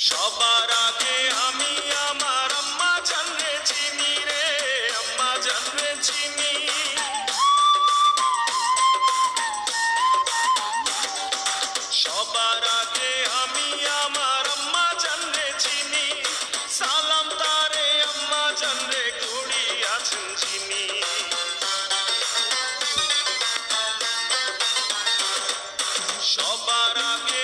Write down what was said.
সবার আগে আমি আমার আম্মা জানরে চিনি রে, আম্মা জানরে চিনি। সবার আগে আমি আমার আম্মা জানরে চিনি, সালাম তারে আম্মা জানরে করি আছেন চিনি। সবার আগে